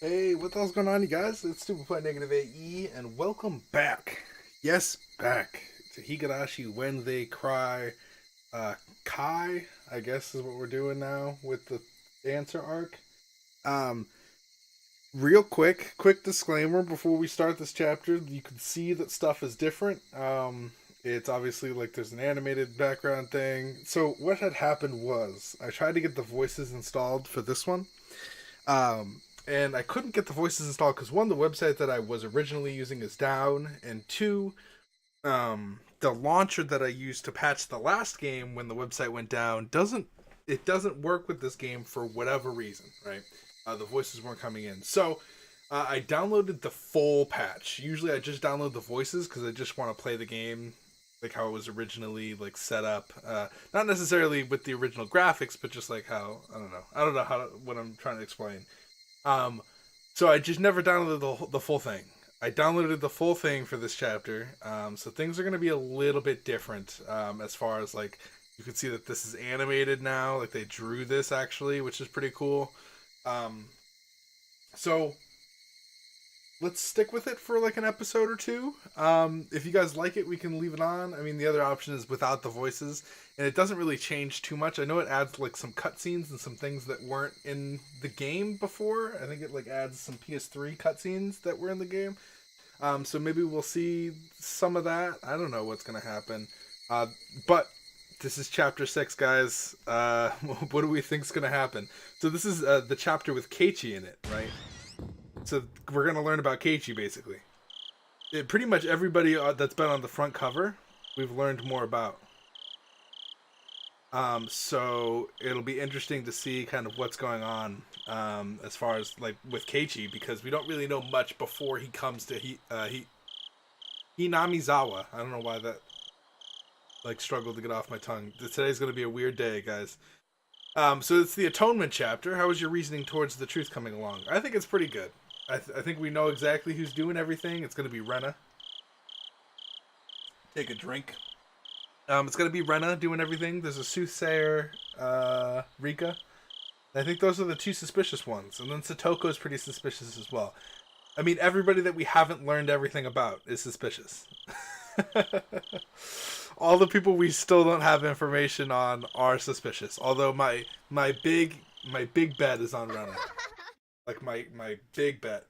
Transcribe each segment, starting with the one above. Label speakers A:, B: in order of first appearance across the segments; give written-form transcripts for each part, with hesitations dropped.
A: Hey, what the hell's going on, you guys? It's Stupid Play Negative AE, and welcome back. Yes, back to Higurashi When They Cry. Kai, I guess, is what we're doing now with the dancer arc. Um, Real quick disclaimer before we start this chapter. You can see that stuff is different. It's obviously like there's an animated background thing. So what had happened was I tried to get the voices installed for this one. And I couldn't get the voices installed because one, the website that I was originally using is down, and two, the launcher that I used to patch the last game when the website went down doesn't work with this game for whatever reason, right? The voices weren't coming in, so I downloaded the full patch. Usually, I just download the voices because I just want to play the game like how it was originally like set up. Not necessarily with the original graphics, but just like how I don't know what I'm trying to explain. Um, so I just never downloaded the full thing. I downloaded the full thing for this chapter. So things are going to be a little bit different as far as like you can see that this is animated now. Like they drew this actually, which is pretty cool. Um, so let's stick with it for like an episode or two. If you guys like it, we can leave it on. I mean, the other option is without the voices, and it doesn't really change too much. I know it adds like some cutscenes and some things that weren't in the game before. I think it like adds some PS3 cutscenes that were in the game. So maybe we'll see some of that. I don't know what's gonna happen, but this is chapter 6, guys. What do we think's gonna happen? So this is the chapter with Keiichi in it, right? So we're gonna learn about Keiichi basically. Pretty much everybody that's been on the front cover, we've learned more about. So it'll be interesting to see kind of what's going on as far as like with Keiichi because we don't really know much before he comes to Hinamizawa. I don't know why that like struggled to get off my tongue. Today's gonna be a weird day, guys. So it's the atonement chapter. How is your reasoning towards the truth coming along? I think it's pretty good. I think we know exactly who's doing everything. It's going to be Rena. Take a drink. It's going to be Rena doing everything. There's a soothsayer, Rika. I think those are the two suspicious ones. And then Satoko is pretty suspicious as well. I mean, everybody that we haven't learned everything about is suspicious. All the people we still don't have information on are suspicious. Although my big bet is on Rena. Like my big bet.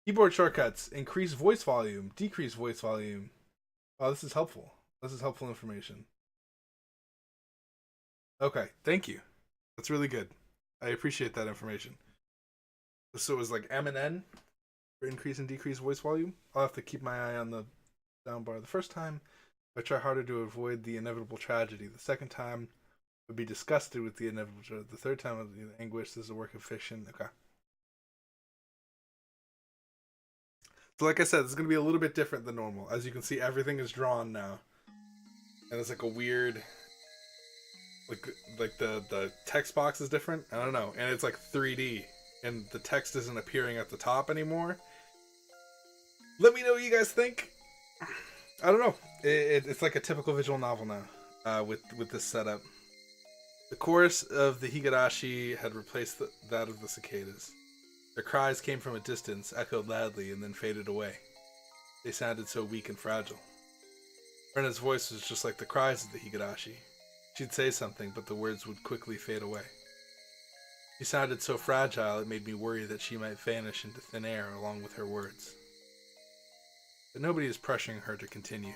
A: Keyboard shortcuts: increase voice volume, decrease voice volume. Oh, this is helpful. This is helpful information. Okay, thank you. That's really good. I appreciate that information. So it was like M and N for increase and decrease voice volume. I'll have to keep my eye on the soundbar. The first time, I try harder to avoid the inevitable tragedy. The second time, would be disgusted with the inevitable tragedy. The third time, would be the anguish. This is a work of fiction. Okay. So like I said, it's going to be a little bit different than normal. As you can see, everything is drawn now. And it's like a weird like the text box is different. I don't know. And it's like 3D and the text isn't appearing at the top anymore. Let me know what you guys think. I don't know. It's like a typical visual novel now with this setup. The chorus of the Higurashi had replaced that of the cicadas. Their cries came from a distance, echoed loudly, and then faded away. They sounded so weak and fragile. Rena's voice was just like the cries of the Higurashi. She'd say something, but the words would quickly fade away. She sounded so fragile it made me worry that she might vanish into thin air along with her words. But nobody is pressuring her to continue.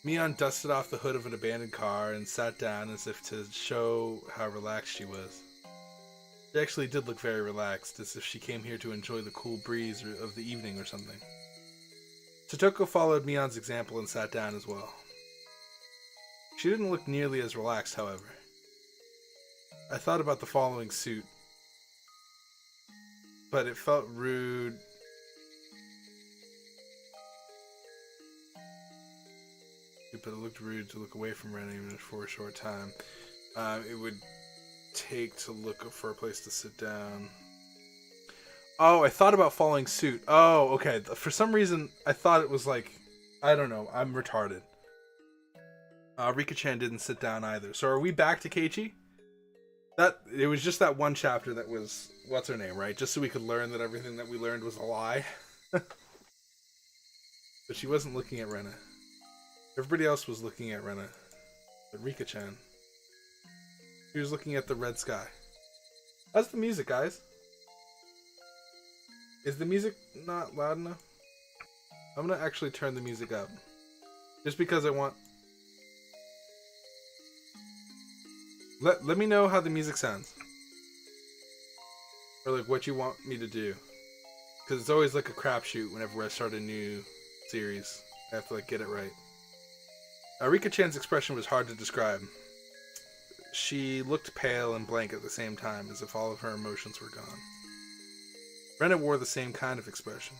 A: Mion dusted off the hood of an abandoned car and sat down as if to show how relaxed she was. She actually did look very relaxed, as if she came here to enjoy the cool breeze of the evening or something. Satoko followed Mion's example and sat down as well. She didn't look nearly as relaxed, however. I thought about the following suit, but it felt rude. But it looked rude to look away from Ren even for a short time. It would take to look for a place to sit down. Oh, I thought about following suit. Oh, okay. For some reason, I thought it was like, I don't know. I'm retarded. Rika-chan didn't sit down either. So are we back to Keiichi? That it was just that one chapter that was what's her name, right? Just so we could learn that everything that we learned was a lie. But she wasn't looking at Rena. Everybody else was looking at Rena. But Rika-chan, she was looking at the red sky. How's the music, guys? Is the music not loud enough? I'm gonna actually turn the music up. Just because I want... Let me know how the music sounds. Or like what you want me to do. Because it's always like a crapshoot whenever I start a new series. I have to like get it right. Rika-chan's expression was hard to describe. She looked pale and blank at the same time, as if all of her emotions were gone. Rena wore the same kind of expression.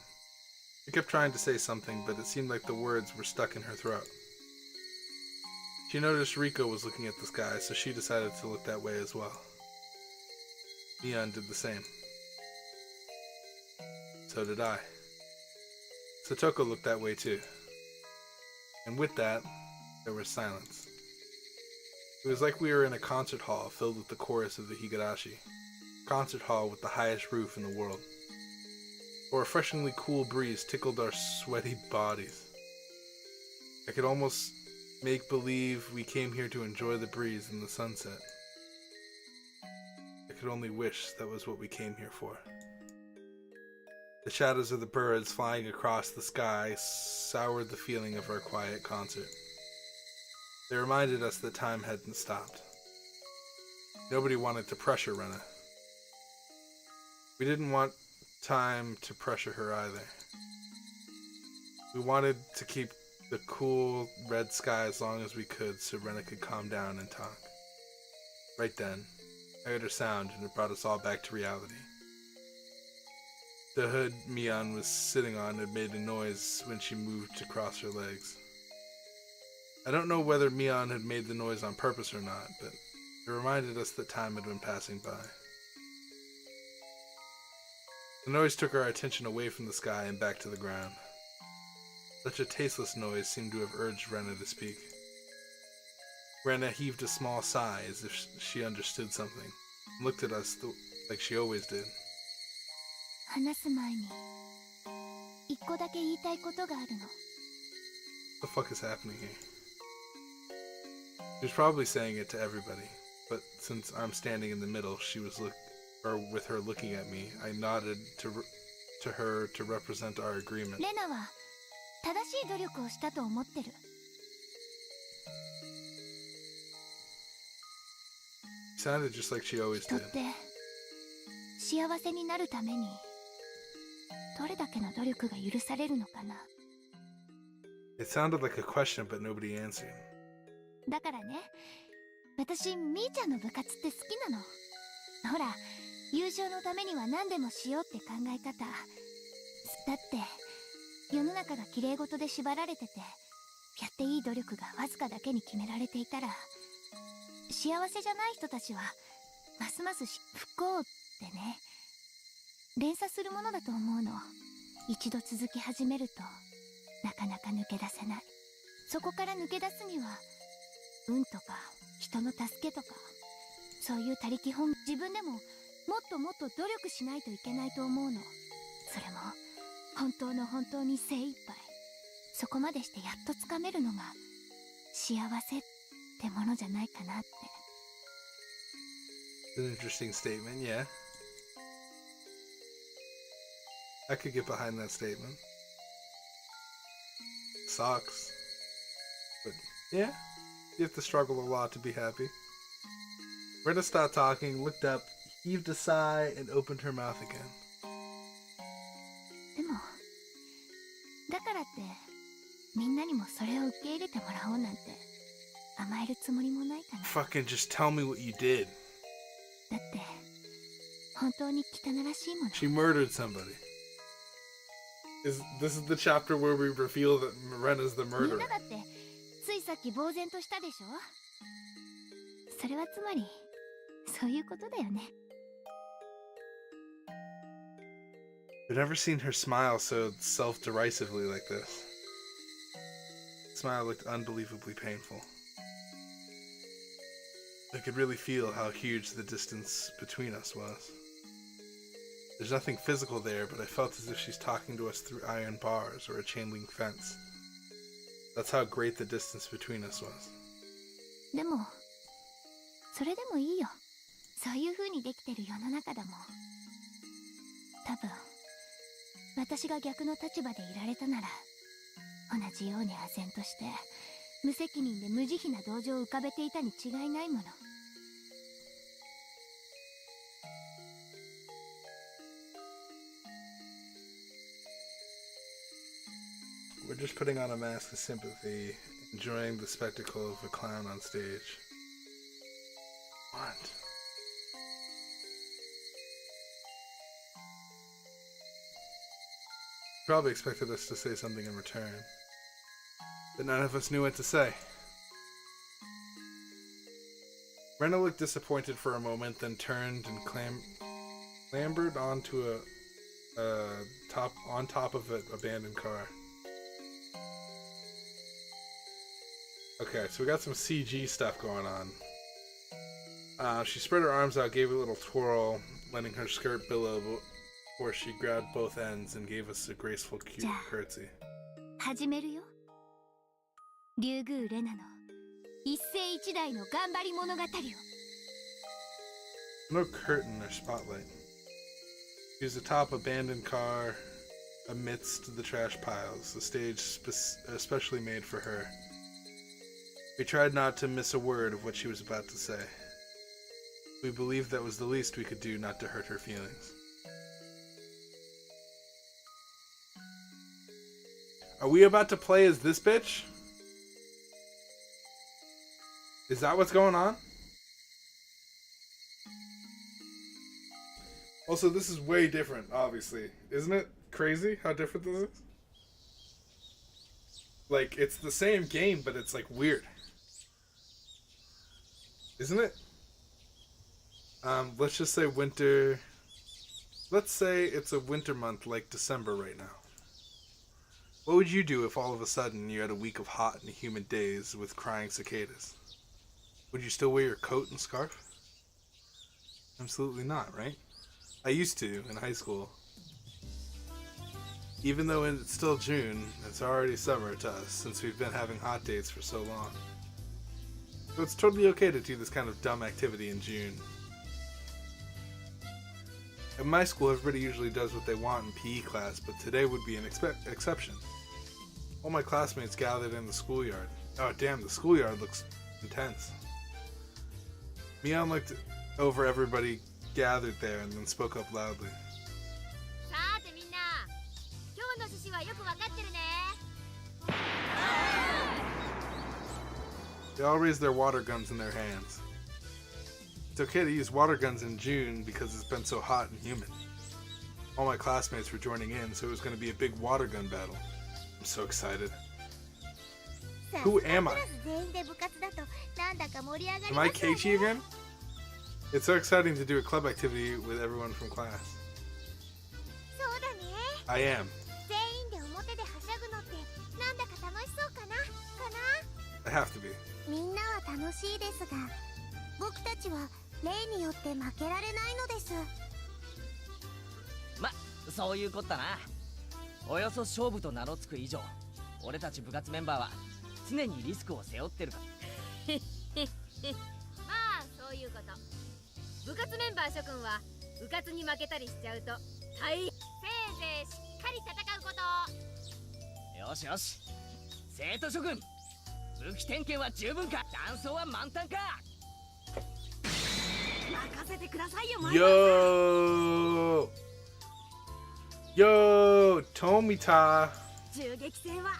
A: She kept trying to say something, but it seemed like the words were stuck in her throat. She noticed Riko was looking at the sky, so she decided to look that way as well. Mion did the same. So did I. Satoko looked that way too. And with that, there was silence. It was like we were in a concert hall filled with the chorus of the Higurashi. Concert hall with the highest roof in the world. A refreshingly cool breeze tickled our sweaty bodies. I could almost make believe we came here to enjoy the breeze and the sunset. I could only wish that was what we came here for. The shadows of the birds flying across the sky soured the feeling of our quiet concert. They reminded us that time hadn't stopped. Nobody wanted to pressure Rena. We didn't want time to pressure her either. We wanted to keep the cool red sky as long as we could so Rena could calm down and talk. Right then, I heard a sound and it brought us all back to reality. The hood Mion was sitting on had made a noise when she moved to cross her legs. I don't know whether Mion had made the noise on purpose or not, but it reminded us that time had been passing by. The noise took our attention away from the sky and back to the ground. Such a tasteless noise seemed to have urged Rena to speak. Rena heaved a small sigh as if she understood something, and looked at us like she always did.
B: 話す前に一個だけ言いたいことがあるの。
A: What the fuck is happening here? She was probably saying it to everybody, but since I'm standing in the middle, with her looking at me, I nodded to her to represent our agreement.
B: レナは正しい努力をしたと思ってる。
A: Sounded just like she always
B: 人っ
A: did.
B: て幸せになるためにどれだけの努力が許されるのかな。
A: It sounded like a question, but nobody answered.
B: だからね、私みーちゃんの部活って好きなの。ほら、優勝のためには何でもしようって考え方。だって世の中が綺麗事で縛られてて、やっていい努力がわずかだけに決められていたら、幸せじゃない人たちはますます不幸ってね、連鎖するものだと思うの。一度続き始めるとなかなか抜け出せない。そこから抜け出すには運とか人の助けとか、そういう他力本、自分でももっともっと努力しないといけないと思うの。それも本当に精一杯。そこまでしてやっとつかめるのが幸せってものじゃないかなって。
A: An interesting statement, yeah. I could get behind that statement. Sucks. But yeah, you have to struggle a lot to be happy. Rena stopped talking, looked up, heaved a sigh, and opened her mouth again.
B: でもだからってみんなにもそれを受け入れてもらおうなんて甘えるつもりもないかな。
A: Fucking just tell me what you did.
B: だって本当に汚らしいもの。
A: She murdered somebody. This is the chapter where we reveal that Rena's the
B: みん
A: murderer.
B: なだってついさっき呆然としたでしょ。それはつまりそういうことだよね。
A: I've never seen her smile so self-derisively like this. The smile looked unbelievably painful. I could really feel how huge the distance between us was. There's nothing physical there, but I felt as if she's talking to us through iron bars or a chain link fence. That's how great the distance between us was.
B: でも、それでもいいよ。そういう風にできてる世の中だもん。多分、私が逆の立場でいられたなら、同じように唖然として、無責任で無慈悲な同情を浮かべていたに違いないもの。
A: We're just putting on a mask of sympathy, enjoying the spectacle of a clown on stage. What? Probably expected us to say something in return, but none of us knew what to say. Rena looked disappointed for a moment, then turned and clambered onto on top of an abandoned car. Okay, so we got some CG stuff going on. She spread her arms out, gave a little twirl, letting her skirt billow before she grabbed both ends and gave us a graceful curtsy.
B: 始めるよ。竜宮レナの一世一代の頑張り物語を。
A: No curtain or spotlight. She was atop abandoned car amidst the trash piles, the stage especially made for her. We tried not to miss a word of what she was about to say. We believed that was the least we could do not to hurt her feelings. Are we about to play as this bitch? Is that what's going on? Also, this is way different, obviously. Isn't it crazy how different this is? Like, it's the same game, but it's like weird. Isn't it? Let's just say winter. Let's say it's a winter month like December right now. What would you do if all of a sudden you had a week of hot and humid days with crying cicadas? Would you still wear your coat and scarf? Absolutely not, right? I used to in high school. Even though it's still June, it's already summer to us since we've been having hot days for so long. So it's totally okay to do this kind of dumb activity in June. At my school, everybody usually does what they want in PE class, but today would be an exception. All my classmates gathered in the schoolyard. Oh damn, the schoolyard looks intense. Mion looked over everybody gathered there and then spoke up loudly. They all raised their water guns in their hands. It's okay to use water guns in June because it's been so hot and humid. All my classmates were joining in, so it was going to be a big water gun battle. I'm so excited. Who am I? Am I Keiichi again? It's so exciting to do a club activity with everyone from class. I am. I have to be.
B: みんなは楽しいですが、僕たちは例によって負けられないのです。
C: ま、そういうことだな。およそ勝負と名の付く以上、俺たち部活メンバーは常にリスクを背負ってるから。
D: まあそういうこと。部活メンバー諸君は部活に負けたりしちゃうとせいぜいしっかり戦うこと。
C: よしよし。生徒諸君。武器点検は十分か、弾倉は満タンか。任せてくださいよ、
A: Yo! Yo! Tomita!
D: 銃撃戦は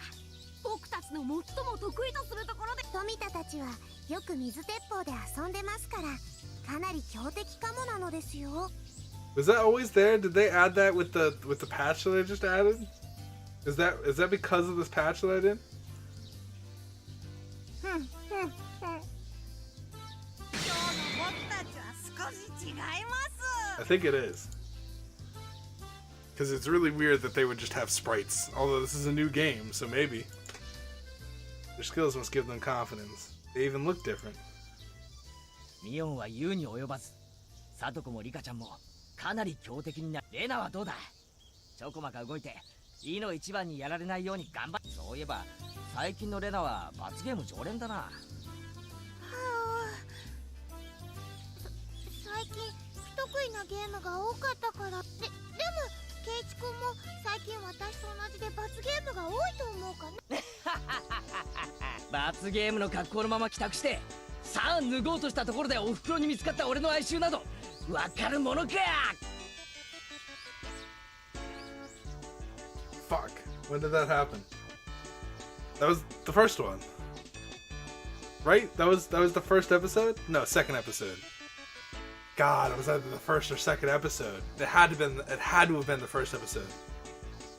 D: 僕たちの最も得意とするところで。
B: 富田たちはよく水鉄砲で遊んでますから、かなり強敵かもなのですよ。
A: Was that always there? Did they add that with the patch that I just added? Is that because of this patch that I did? I think it is. Because it's really weird that they would just have sprites. Although this is a new game, so maybe. Their skills must give them confidence. They even look different.
C: ミオンは言うに及ばず、サトコもリカちゃんもかなり強敵になる。レナはどうだ？ちょこまか動いていの一番にやられないように頑張っ。そういえば最近のレナは罰ゲーム常連だな。
B: 最近不得意なゲームが多かったから。でもケイチ君も最近私と同じで罰ゲームが多いと思うかな。
C: 罰ゲームの格好のまま帰宅して、さあ脱ごうとしたところでお袋に見つかった俺の哀愁などわかるものか。
A: Fuck. When did that happen? That was the first one. Right? That was the first episode? No, second episode. God, it was either the first or second episode. It had to have been the first episode.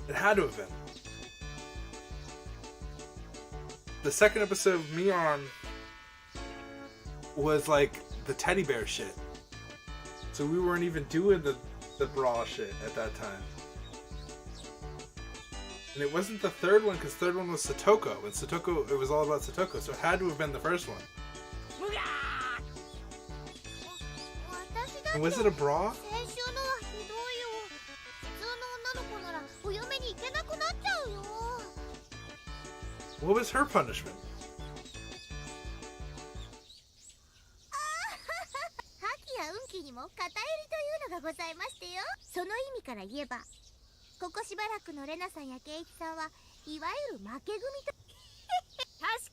A: It had to have been. The second episode of Mion was like the teddy bear shit. So we weren't even doing the brawl shit at that time. And it wasn't the third one, because third one was Satoko. And Satoko, it was all about Satoko, so it had to have been the first one. And was it a bra? What was her punishment?
B: や運気にも偏りというのがございましてよ。その意味から言えば、ここしばらくのレナさんやケイチさんはいわゆる負け組と。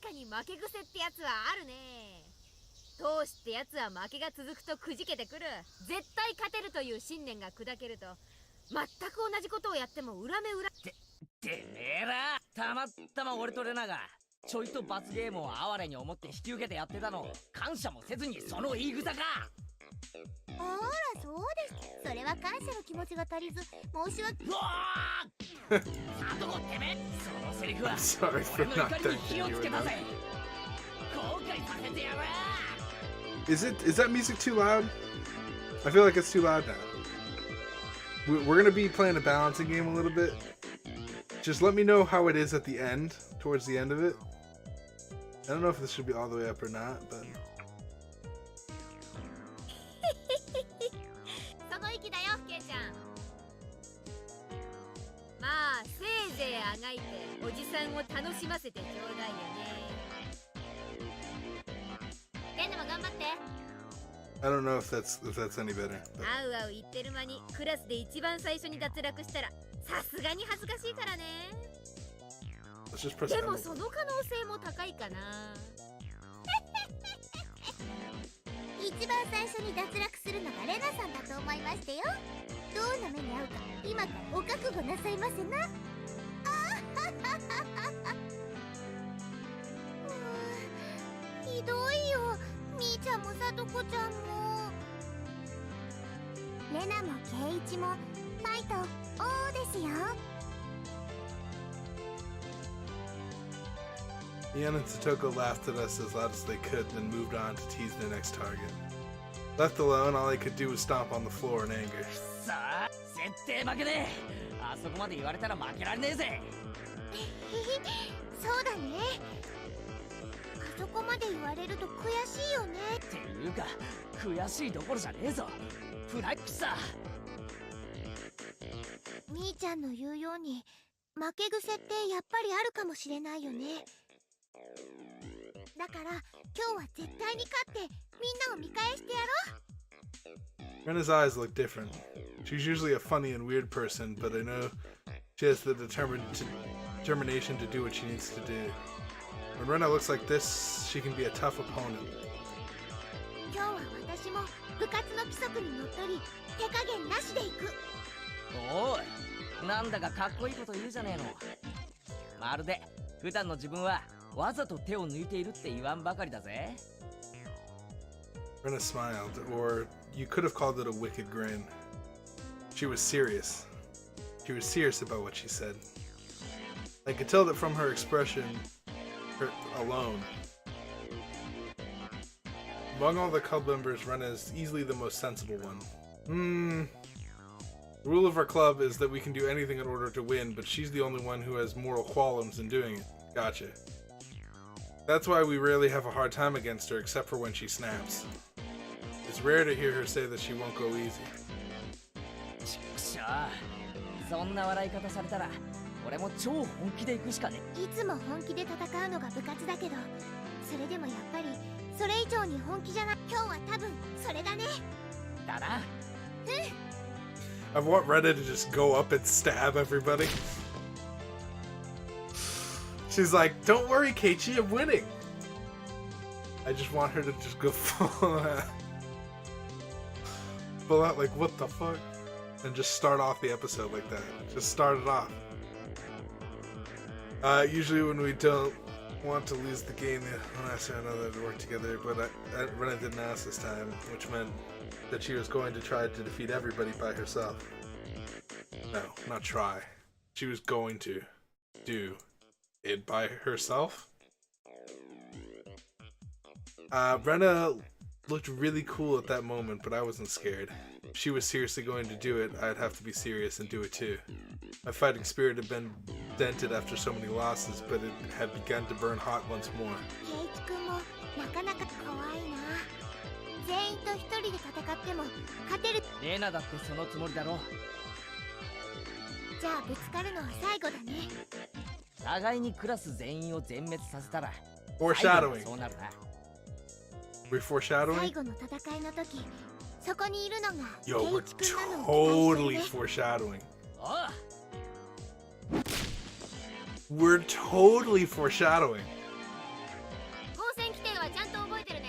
D: 確かに負け癖ってやつはあるね。闘士ってやつは負けが続くとくじけてくる。絶対勝てるという信念が砕けると全く同じことをやっても裏目裏。
C: てめえら、たまったま俺とレナがちょいと罰ゲームを哀れに思って引き受けてやってたの、感謝もせずにその言い草か。
B: あらそうです。それは感謝の気持ちが足りず申し訳。
C: うわーサトコてめえ、そのセリフは
A: Sorry for
C: 俺の
A: not
C: 怒りに
A: thanking
C: 火を
A: you
C: つけた
A: enough.
C: ぜ。後悔させてやる。
A: Is that music too loud? I feel like it's too loud now. We're gonna be playing a balancing game a little bit. Just let me know how it is at the end, towards the end of it. I don't know if this should be all the way up or not, but
D: その息だよケイちゃん。まあせいぜいあがいておじさんを楽しませてちょうだいよね。レナも頑張って。
A: I don't know if that's any better. But
D: あうあう言ってる間にクラスで一番最初に脱落したらさすがに恥ずかしいからね。
A: let's just press
D: でも
A: L.
D: その可能性も高いかな。
B: 一番最初に脱落するのがレナさんだと思いましてよ。どんな目に遭うか今からお覚悟なさいませな。ひどいよ。みーちゃんもさとこちゃんもレナもケイイチもファイト王ですよ。
A: Ian and Satoko laughed at us as loud as they could, then moved on to tease their next target. Left alone, all I could do was stomp on the floor in anger.
C: さあ絶対負けねえ。あそこまで言われたら負けられねえぜ。
B: そうだね。あそこまで言われると悔しいよね。
C: っていうか悔しいどころじゃねえぞ。フラックさ。
B: みーちゃんの言うように負け癖ってやっぱりあるかもしれないよね。だから今日は絶対に勝ってみんなを見返してやろう。
A: Rena's eyes look different. She's usually a funny and weird person, but I know she has the determination to do what she needs to do. When Rena looks like this, she can be a tough opponent.
B: 今日は私も部活の規則にのっとり手加減なしでいく。
C: おい、なんだかかっこいいこと言うじゃねえの。まるで普段の自分はわざと手を抜いているって言わんばかりだぜ。
A: Rena smiled, or you could have called it a wicked grin. She was serious. She was serious about what she said. I could tell that from her expression alone. Among all the club members, Rena is easily the most sensible one. The rule of our club is that we can do anything in order to win, but she's the only one who has moral qualms in doing it. Gotcha. That's why we rarely have a hard time against her, except for when she snaps. It's rare to hear her say that she won't go easy.
C: ちくしょう。そんな笑い方されたら俺も超本気で行くしかね。
B: いつも本気で戦うのが部活だけど、それでもやっぱりそれ以上に本気じゃない。今日は多分それだね。
C: だな。
A: I want Rena to just go up and stab everybody. She's like, don't worry, Keiichi, I'm winning. I just want her to just go full out like, what the fuck? And just start off the episode like that. Just start it off. Usually when we don't want to lose the game, I'll ask her another to work together, but Rena didn't ask this time, which meant that she was going to try to defeat everybody by herself. No, not try. She was going to do it by herself. Rena looked really cool at that moment, but I wasn't scared. If she was seriously going to do it, I'd have to be serious and do it too. My fighting spirit had been dented after so many losses, but it had begun to burn hot once more.
B: ケイイチ君もなかなか怖いな。全員と一人で戦っても勝てる。
C: レナだってそのつもりだろ。
B: じゃあぶつかるのは最後だね。
C: 互いにクラス全員を全滅させたら
A: Foreshadowing.
C: そうなるな。
A: We're
B: 最
A: foreshadowing?
B: 後の戦いの時、そこにいるのがケイ
A: Yo,
B: イ
A: we're
B: チ君なのに
A: totally
B: 期待してるね。
A: foreshadowing.
C: おう。
A: We're totally foreshadowing.
D: 光線規定はちゃんと覚えてるね。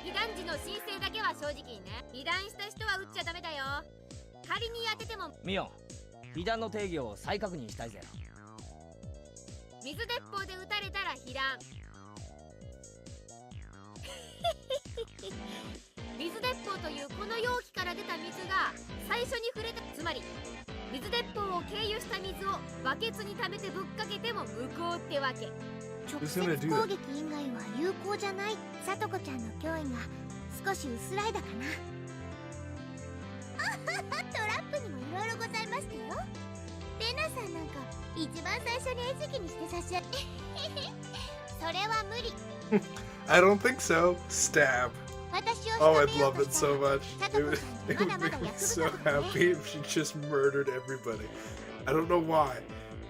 D: 被弾時の申請だけは正直にね。被弾した人は撃っちゃダメだよ。仮に当てても
C: ミオン、被弾の定義を再確認したいぜ。
D: 水鉄砲で撃たれたら被弾。水鉄砲というこの容器から出た水が最初に触れた、つまり水鉄砲を経由した水をバケツに溜めてぶっかけても無効ってわけ。
B: 直接攻撃以外は有効じゃない。さとこちゃんの脅威が少し薄らいだかな。トラップにもいろいろございましたよ。レナさんなんか一番最初に餌食にして差し上げそれは無理。
A: I don't think so. Stab.
B: 私を
A: Oh,
B: 仕
A: I'd
B: 留めよう
A: love
B: と
A: it
B: したら
A: so much.
B: さ
A: It
B: とこ
A: would,
B: ちゃん
A: it
B: にまだ
A: would
B: ま
A: make
B: だ
A: me
B: 薬
A: so
B: 物だもんね。
A: happy if she just murdered everybody. I don't know why.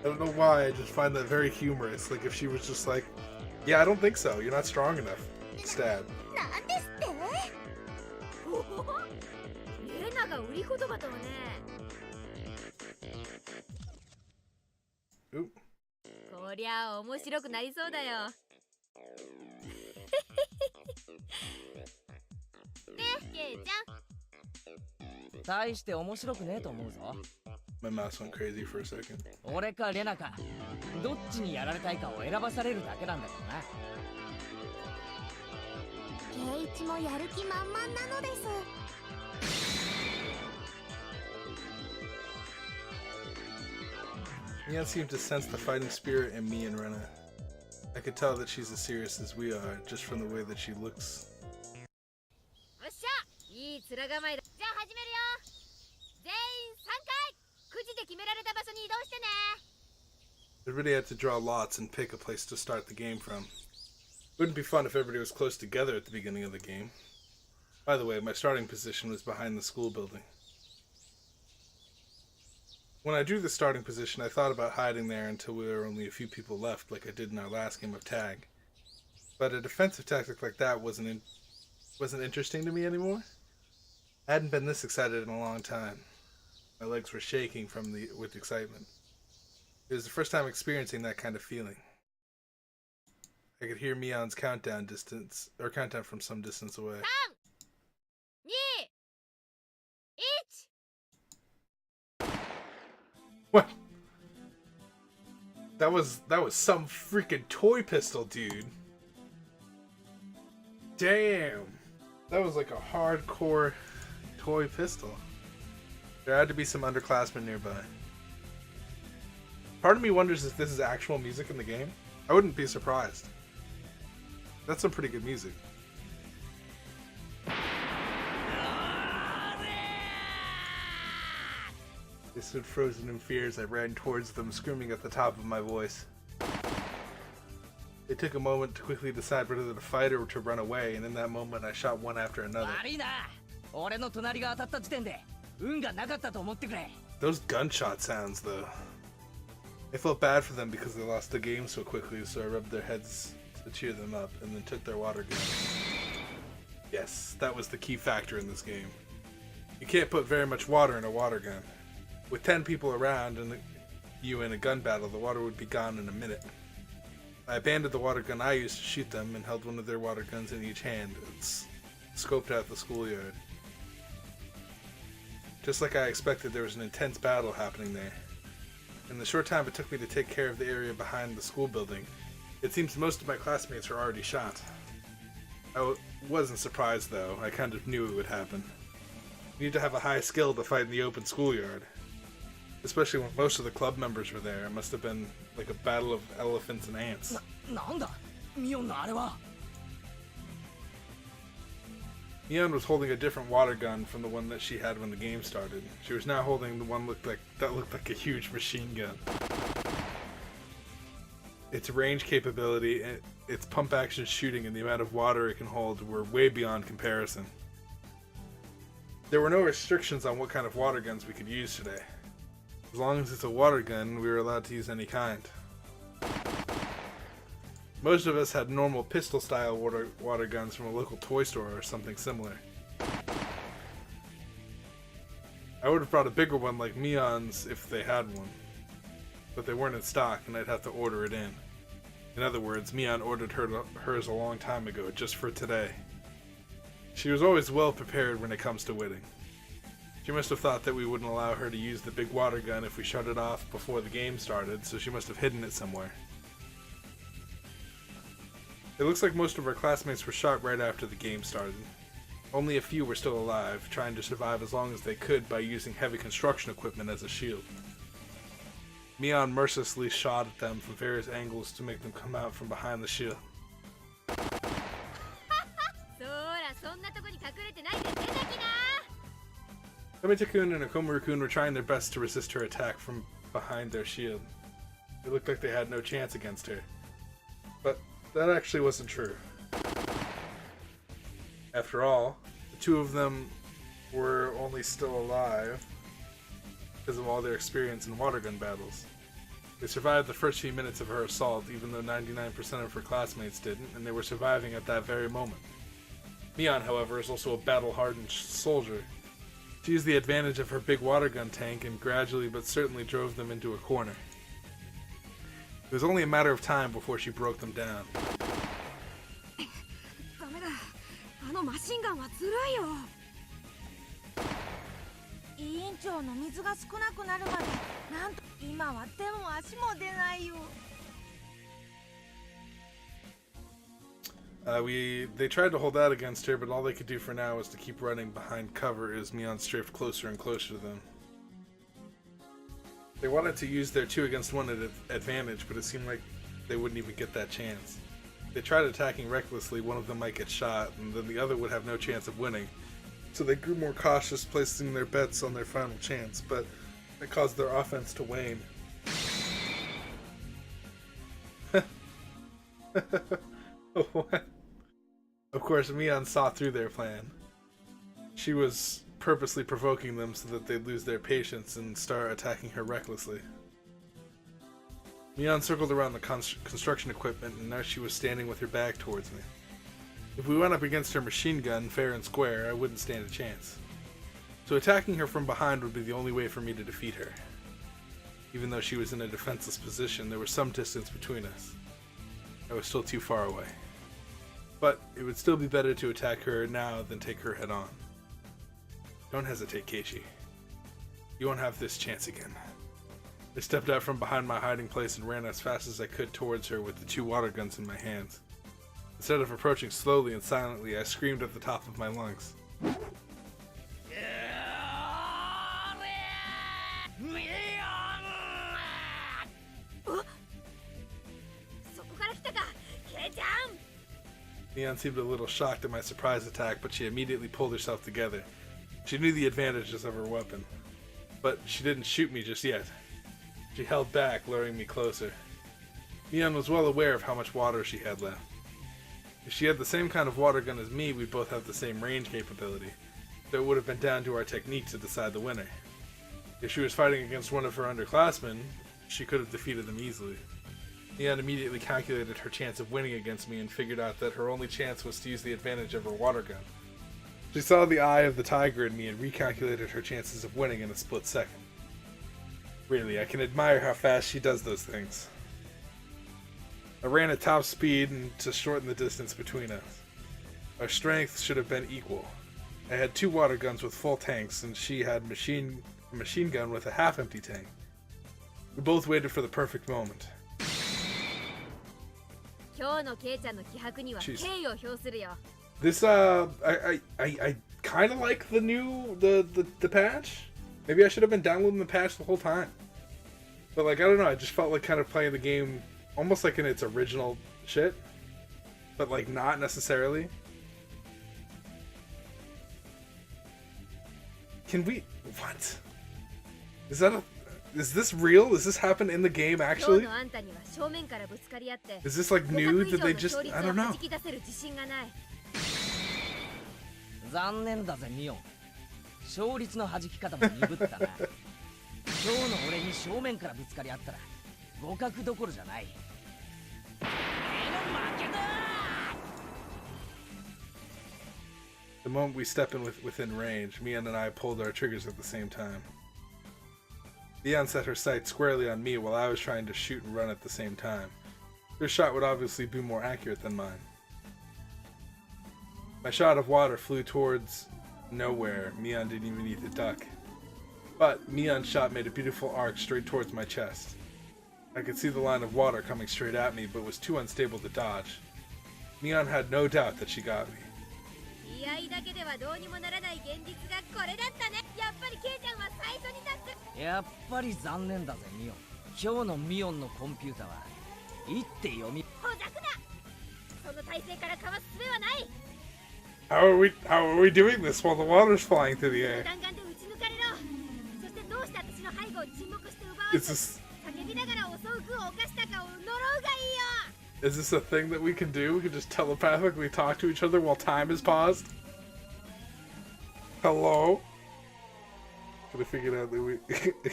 A: I don't know why. I just find that very humorous. Like if she was just like, yeah, I don't think so. You're not strong enough. Stab.
B: なんですって。
D: レナが売り言葉とはね。
A: Oop.
D: こりゃ面白くなりそうだよ。ね、ケイちゃん。
C: 大して面白くねえと思うぞ。
A: My mouse went crazy for a second.
C: 俺かレナかどっちにやられたいかを選ばされるだけなんだけどな。
B: ケイイチもやる気満々なのです。
A: Mia seemed to sense the fighting spirit in me and Rena. I could tell that she's as serious as we are, just from the way that she looks.
D: よっしゃ、いい面構えだ。じゃあ始めるよ。全員3回。くじで決められた場所に移動してね。
A: Everybody had to draw lots and pick a place to start the game from. Wouldn't be fun if everybody was close together at the beginning of the game. By the way, my starting position was behind the school building. When I drew the starting position, I thought about hiding there until we were only a few people left, like I did in our last game of tag. But a defensive tactic like that wasn't interesting to me anymore. I hadn't been this excited in a long time. My legs were shaking with excitement. It was the first time experiencing that kind of feeling. I could hear Mion's countdown from some distance away.
D: 3、2、1。What?
A: That was some freaking toy pistol, dude. Damn. That was like a hardcore toy pistol. There had to be some underclassmen nearby. Part of me wonders if this is actual music in the game. I wouldn't be surprised. That's some pretty good music. They stood frozen in fear as I ran towards them, screaming at the top of my voice. They took a moment to quickly decide whether to fight or to run away, and in that moment I shot one after another.
C: 悪いな。俺の隣が当たった時点で運がなかったと思ってくれ。
A: Those gunshot sounds, though. I felt bad for them because they lost the game so quickly, so I rubbed their heads to cheer them up and then took their water gun. Yes, that was the key factor in this game. You can't put very much water in a water gun. With 10 people around and you in a gun battle, the water would be gone in a minute. I abandoned the water gun I used to shoot them and held one of their water guns in each hand and scoped out the schoolyard. Just like I expected, there was an intense battle happening there. In the short time it took me to take care of the area behind the school building, it seems most of my classmates were already shot. I wasn't surprised though, I kind of knew it would happen. You need to have a high skill to fight in the open schoolyard. Especially when most of the club members were there, it must have been like a battle of elephants and ants.
C: なんだミオンのあれは。
A: Mion was holding a different water gun from the one that she had when the game started. She was now holding the one that looked like a huge machine gun. Its range capability, its pump action shooting, and the amount of water it can hold were way beyond comparison. There were no restrictions on what kind of water guns we could use today. As long as it's a water gun, we were allowed to use any kind. Most of us had normal pistol-style water guns from a local toy store or something similar. I would have brought a bigger one like Mion's if they had one, but they weren't in stock and I'd have to order it in. In other words, Mion ordered hers a long time ago, just for today. She was always well prepared when it comes to winning. She must have thought that we wouldn't allow her to use the big water gun if we shut it off before the game started, so she must have hidden it somewhere. It looks like most of our classmates were shot right after the game started. Only a few were still alive, trying to survive as long as they could by using heavy construction equipment as a shield. Mion mercilessly shot at them from various angles to make them come out from behind the shield. Tomita-kun and Okomura-kun were trying their best to resist her attack from behind their shield. It looked like they had no chance against her. But that actually wasn't true. After all, the two of them were only still alive because of all their experience in water gun battles. They survived the first few minutes of her assault, even though 99% of her classmates didn't, and they were surviving at that very moment. Mion, however, is also a battle-hardened soldier. She used the advantage of her big water gun tank and gradually but certainly drove them into a corner. It was only a matter of time before she broke them down.
D: ダメだ。あのマシンガンはずるいよ。
E: 委員長の水が少なくなるまでなんと今は手も足も出ないよ。
A: They tried to hold out against her, but all they could do for now was to keep running behind cover as Mion strafed closer and closer to them. They wanted to use their 2 against 1 advantage, but it seemed like they wouldn't even get that chance. If they tried attacking recklessly, one of them might get shot, and then the other would have no chance of winning. So they grew more cautious, placing their bets on their final chance, but it caused their offense to wane. What? Of course, Mion saw through their plan. She was purposely provoking them so that they'd lose their patience and start attacking her recklessly. Mion circled around the construction equipment, and now she was standing with her back towards me. If we went up against her machine gun, fair and square, I wouldn't stand a chance. So attacking her from behind would be the only way for me to defeat her. Even though she was in a defenseless position, there was some distance between us. I was still too far away. But it would still be better to attack her now than take her head on. Don't hesitate, Keiichi. You won't have this chance again. I stepped out from behind my hiding place and ran as fast as I could towards her with the 2 water guns in my hands. Instead of approaching slowly and silently, I screamed at the top of my lungs. Mion seemed a little shocked at my surprise attack, but she immediately pulled herself together. She knew the advantages of her weapon. But she didn't shoot me just yet. She held back, luring me closer. Mion was well aware of how much water she had left. If she had the same kind of water gun as me, we'd both have the same range capability. so it would have been down to our technique to decide the winner. If she was fighting against one of her underclassmen, she could have defeated them easily. Mian immediately calculated her chance of winning against me and figured out that her only chance was to use the advantage of her water gun. She saw the eye of the tiger in me and recalculated her chances of winning in a split second. Really, I can admire how fast she does those things. I ran at top speed and to shorten the distance between us. Our strength should have been equal. I had 2 water guns with full tanks, and she had a machine gun with a half-empty tank. We both waited for the perfect moment. This I kind of like the new the patch. Maybe I should have been downloading the patch the whole time. But like I don't know, I just felt like kind of playing the game almost like in its original shit, but like not necessarily. Can we what? Is this real? Does this happen in the game actually? Is this like new? Did they just I don't know.
C: 残念だぜミオン。勝率の弾き方も鈍ったな。今日の俺に正面からぶつかり合ったら互角どころじゃない。負けだ。
A: The moment we step in within range, Mian and I pulled our triggers at the same time. Mian set her sight squarely on me while I was trying to shoot and run at the same time. Her shot would obviously be more accurate than mine. My shot of water flew towards nowhere. Mian didn't even need to duck. But Mian's shot made a beautiful arc straight towards my chest. I could see the line of water coming straight at me, but was too unstable to dodge. Mian had no doubt that she got me.
D: 居合だけではどうにもならない現実がこれだったね。やっぱりケイちゃんは最初に立つ。
C: やっぱり残念だぜミオン。今日のミオンのコンピュータは一手読み。
D: ほざくな。その体勢からかわす術はない。
A: How are we doing this while the water's flying through the air?
D: 弾丸で撃ち抜かれろ。そしてどうして私の背後を沈黙して奪わ
A: Is
D: ず
A: this
D: 叫びながら襲う具を犯したかを呪うがいいよ。
A: is this a thing that we can do? We can just telepathically talk to each other while time is paused? Hello? Could have figured out that we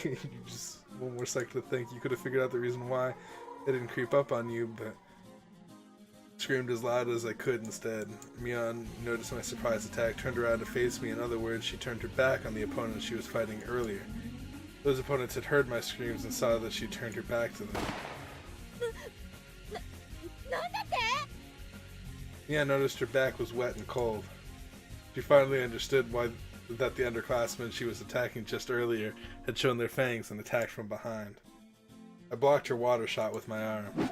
A: you just one more second to think. You could have figured out the reason why I didn't creep up on you, but screamed as loud as I could instead. Mian noticed my surprise attack, turned around to face me. In other words, she turned her back on the opponent she was fighting earlier. Those opponents had heard my screams and saw that she turned her back to them. Mian noticed her back was wet and cold. She finally understood why that the underclassmen she was attacking just earlier had shown their fangs and attacked from behind. I blocked her water shot with my arm,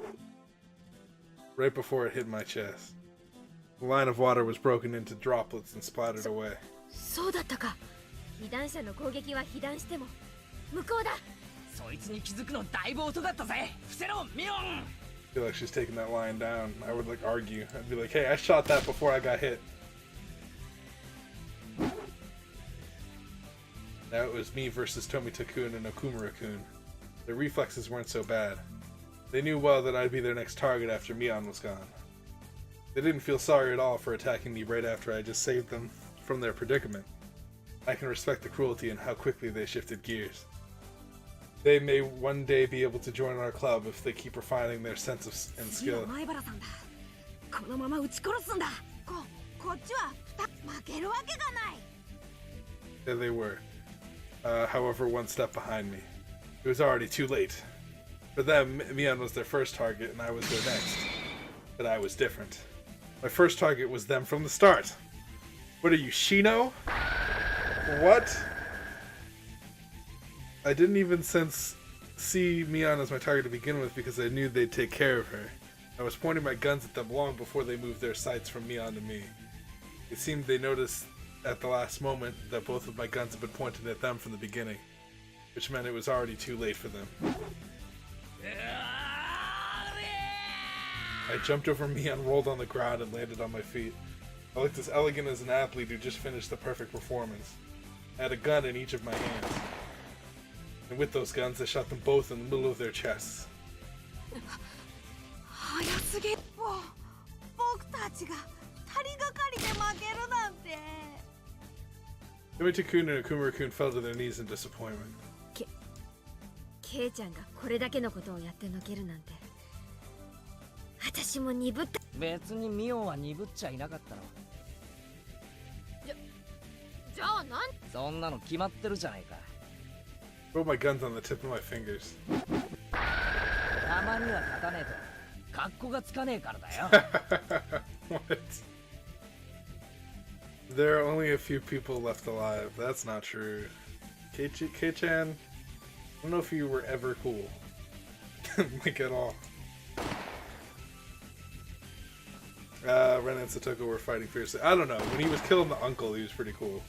A: right before it hit my chest. The line of water was broken into droplets and splattered away.
D: そうだったか。被弾者の攻撃は被弾しても向こうだ。
C: そいつに気づくのだいぶ遅かったぜ。伏せろミオン。
A: I feel like she's taking that line down. I would like argue. I'd be like, hey, I shot that before I got hit. Now it was me versus Tomita-kun and Okumura-kun. Their reflexes weren't so bad. They knew well that I'd be their next target after Mian was gone. They didn't feel sorry at all for attacking me right after I just saved them from their predicament. I can respect the cruelty and how quickly they shifted gears. They may one day be able to join our club if they keep refining their sense of and skill.
E: 前原さんだ。このまま撃ち殺すんだ。こっちは負けるわけがない。
A: There they were. However, one step behind me. It was already too late. For them, Mian was their first target and I was their next. But I was different. My first target was them from the start. What are you, Shino? What? I didn't even see Mian as my target to begin with because I knew they'd take care of her. I was pointing my guns at them long before they moved their sights from Mian to me. It seemed they noticed at the last moment that both of my guns had been pointed at them from the beginning, which meant it was already too late for them. I jumped over Mian, rolled on the ground, and landed on my feet. I looked as elegant as an athlete who just finished the perfect performance. I had a gun in each of my hands. And with those guns, I shot them both in the middle of their chests.
E: 早すぎ。僕たちが2人がかりで負けるなんて。
A: Yumito-kun and Kumura-kun fell to their knees in disappointment.
D: ケイちゃんがこれだけのことをやってのけるなんて私も鈍った。
C: 別にミオンは鈍っちゃいなかったの。
D: じゃあなん
C: そんなの決まってるじゃないか。
A: Roll my guns on the tip of my fingers.
C: たまには立たねえと格好がつかねえからだよ。
A: What? There are only a few people left alive. That's not true. Kei-chan, I don't know if you were ever cool. Like at all. Ren and Satoko were fighting fiercely. I don't know. When he was killing the uncle, he was pretty cool.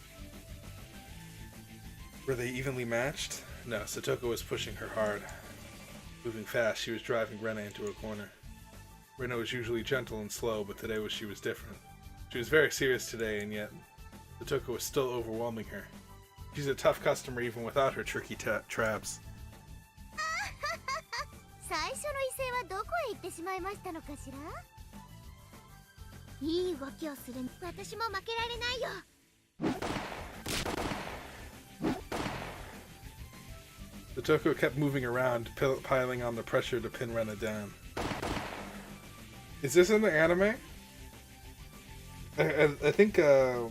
A: Were they evenly matched? No, Satoko was pushing her hard. Moving fast, she was driving Rena into a corner. Rena was usually gentle and slow, but today she was different. She was very serious today, and yet Satoko was still overwhelming her. She's a tough customer even without her tricky traps.
B: 最初の異性はどこへ行ってしまいましたのかしら。いい動きをする。私も負けられないよ。
A: Satoko kept moving around, piling on the pressure to pin Rena down. Is this in the anime? I think, I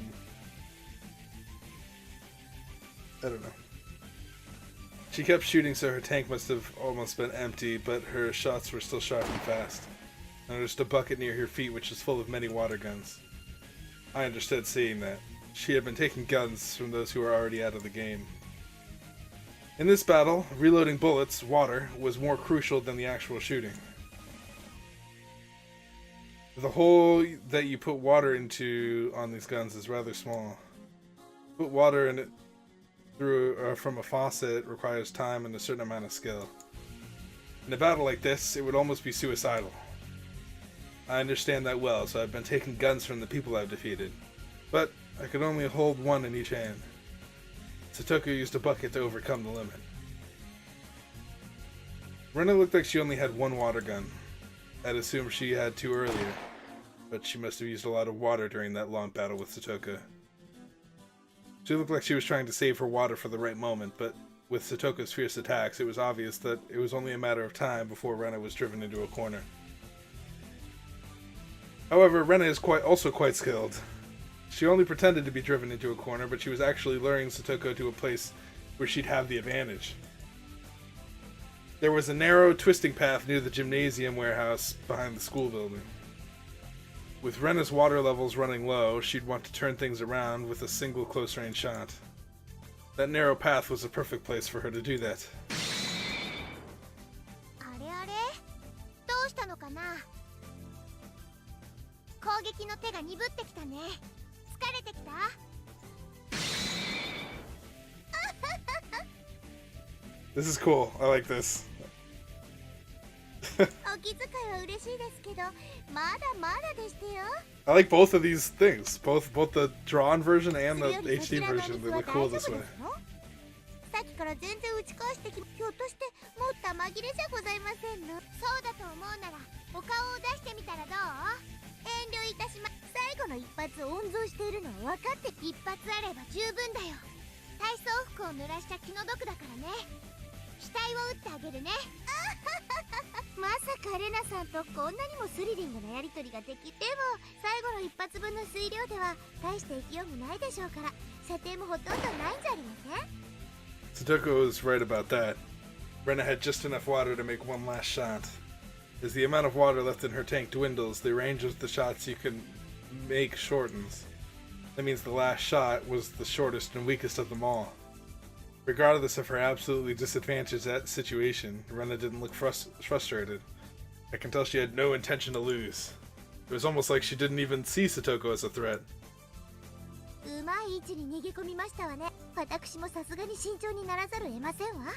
A: don't know. She kept shooting, so her tank must have almost been empty, but her shots were still sharp and fast. I noticed a bucket near her feet, which was full of many water guns. I understood seeing that. She had been taking guns from those who were already out of the game. In this battle, reloading bullets, water, was more crucial than the actual shooting. The hole that you put water into on these guns is rather small. Put water in it through from a faucet requires time and a certain amount of skill. In a battle like this, it would almost be suicidal. I understand that well, so I've been taking guns from the people I've defeated. But I could only hold one in each hand. Satoko used a bucket to overcome the limit. Rena looked like she only had one water gun. I'd assumed she had two earlier, but she must have used a lot of water during that long battle with Satoko. She looked like she was trying to save her water for the right moment, but with Satoko's fierce attacks, it was obvious that it was only a matter of time before Rena was driven into a corner. However, Rena is also quite skilled. She only pretended to be driven into a corner, but she was actually luring Satoko to a place where she'd have the advantage. There was a narrow, twisting path near the gymnasium warehouse behind the school building. With Rena's water levels running low, she'd want to turn things around with a single close-range shot. That narrow path was a perfect place for her to do that.
B: あれあれ、どうしたのかな。攻撃の手が鈍ってきたね。疲れてきた。
A: This is cool. I like this.
B: お気遣いは嬉しいですけど、まだまだでしてよ。
A: I like both of these things. Both the drawn version and the HD version. They look cool this way.
B: さっきから全然打ち返してき、ひょっとしてもう玉切れじゃございませんの。そうだと思うならお顔を出してみたらどう？遠慮いたしま。最後の一発を温存しているのは分かって。一発あれば十分だよ。体操服を濡らした気の毒だからね。額を打ってあげるね。まさかレナさんとこんなにもスリリングなやりとりができ。でも最後の一発分の水量では大して勢いもないでしょうから、射程もほとんどないんじゃありません？
A: Satoko was right about that. Rena had just enough water to make one last shot. As the amount of water left in her tank dwindles, the range of the shots you can make shortens. That means the last shot was the shortest and weakest of them all. Regardless of her absolutely disadvantaged situation, Rena didn't look frustrated. I can tell she had no intention to lose. It was almost like she didn't even see Satoko as a threat.
B: うまい位置に逃げ込みましたわね。私もさすがに慎重にならざるを得ませんわ。